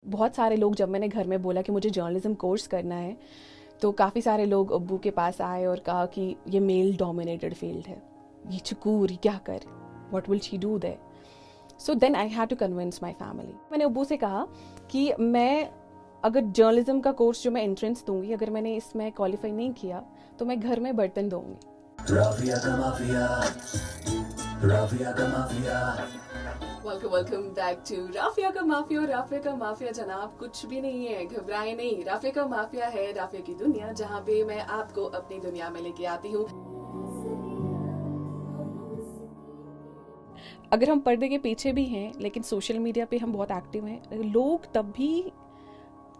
बहुत सारे लोग, जब मैंने घर में बोला कि मुझे जर्नलिज्म कोर्स करना है, तो काफ़ी सारे लोग अब्बू के पास आए और कहा कि ये मेल डोमिनेटेड फील्ड है, ये चकूर, ये क्या कर, what will she do there. So then I had to convince my family. मैंने अब्बू से कहा कि मैं अगर जर्नलिज्म का कोर्स जो मैं एंट्रेंस दूंगी, अगर मैंने इसमें क्वालिफाई नहीं किया तो मैं घर में बर्तन धोऊंगी। राफिया का माफिया, राफिया का mafia. Welcome back to Rafia का माफिया। राफिया का माफिया जनाब कुछ भी नहीं है, घबराए नहीं। राफिया का माफिया है राफिया की दुनिया, जहाँ पे मैं आपको अपनी दुनिया में लेके आती हूँ। अगर हम पर्दे के पीछे भी हैं, लेकिन सोशल मीडिया पे हम बहुत एक्टिव हैं, लोग तब भी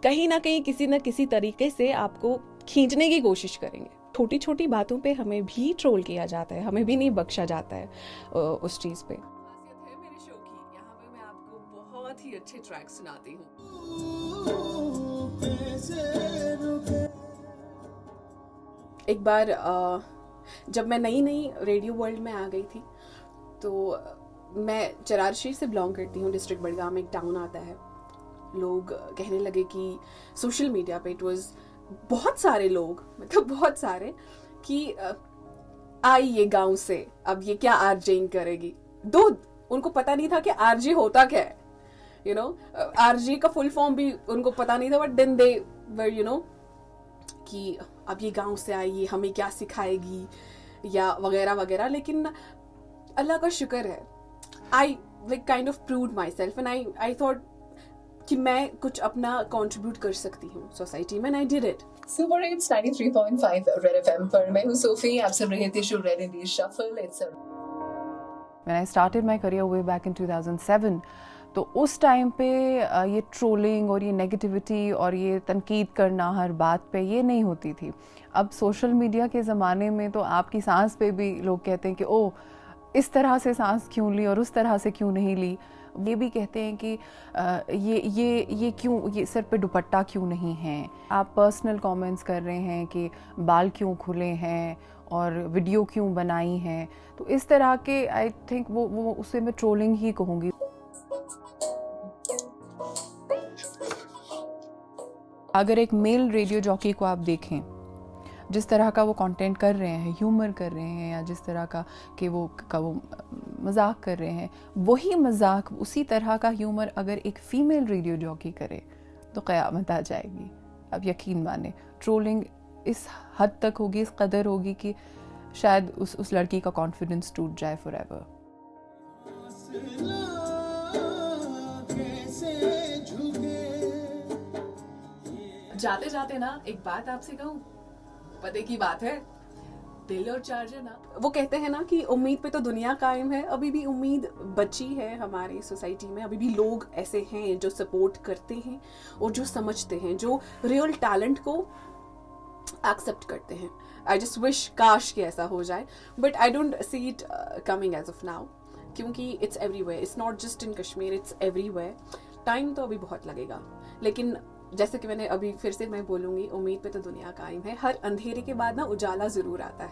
कहीं ना कहीं किसी न किसी तरीके से आपको खींचने की कोशिश करेंगे। छोटी छोटी बातों पे हमें भी ट्रोल किया जाता है, हमें भी नहीं बख्शा जाता है उस चीज़ पे। खासियत है मेरे शो की, यहाँ पे मैं आपको बहुत ही अच्छे ट्रैक सुनाती हूँ। एक बार जब मैं नई नई रेडियो वर्ल्ड में आ गई थी, तो मैं चरारशी से बिलोंग करती हूँ, डिस्ट्रिक्ट बड़गाम में एक टाउन आता है। लोग कहने लगे कि सोशल मीडिया पे इट वाज बहुत सारे लोग, मतलब बहुत सारे, कि आई ये गांव से, अब ये क्या आरजेइंग करेगी। दो उनको पता नहीं था कि आरजे होता क्या है, यू नो, आरजे का फुल फॉर्म भी उनको पता नहीं था, but then they were you know कि अब ये गांव से आई, ये हमें क्या सिखाएगी या वगैरह वगैरह। लेकिन अल्लाह का शुक्र है, I like kind of proved my self and I thought कि मैं कुछ अपना कंट्रीब्यूट कर सकती हूँ सोसाइटी में, and I did it. Super hits 93.5 red FM पर मैं हूँ सोफी, आप सुन रहे थे show red Indies shuffle. It's When I started my career way back in 2007, तो उस टाइम पे ये ट्रोलिंग और ये नेगेटिविटी और ये तनकीद करना हर बात पे ये नहीं होती थी। अब सोशल मीडिया के ज़माने में तो आपकी सांस पे भी लोग कहते हैं कि ओह, इस तरह से सांस क्यों ली और उस तरह से क्यों नहीं ली। ये भी कहते हैं कि ये क्यों, ये सर पे दुपट्टा क्यों नहीं है। आप पर्सनल कमेंट्स कर रहे हैं कि बाल क्यों खुले हैं और वीडियो क्यों बनाई हैं। तो इस तरह के आई थिंक वो उसे मैं ट्रोलिंग ही कहूँगी। अगर एक मेल रेडियो जॉकी को आप देखें, जिस तरह का वो कंटेंट कर रहे हैं, ह्यूमर कर रहे हैं, या जिस तरह का कि वो मजाक कर रहे हैं, वही मजाक, उसी तरह का ह्यूमर अगर एक फीमेल रेडियो जॉकी करे तो क़यामत आ जाएगी। अब यकीन माने, ट्रोलिंग इस हद तक होगी, इस कदर होगी कि शायद उस लड़की का कॉन्फिडेंस टूट जाए फॉरएवर। जाते जाते ना एक बात आपसे कहूँ, पते की बात है, दिल और चार्जर ना। वो कहते हैं ना कि उम्मीद पे तो दुनिया कायम है। अभी भी उम्मीद बची है हमारी सोसाइटी में, अभी भी लोग ऐसे हैं जो सपोर्ट करते हैं और जो समझते हैं, जो रियल टैलेंट को एक्सेप्ट करते हैं। आई जस्ट विश काश कि ऐसा हो जाए, but I don't see it coming as of now, क्योंकि it's everywhere, it's not just in Kashmir, it's everywhere. Time तो अभी बहुत लगेगा, लेकिन जैसे कि मैंने अभी फिर से मैं बोलूँगी, उम्मीद पे तो दुनिया कायम है। हर अंधेरे के बाद ना उजाला ज़रूर आता है।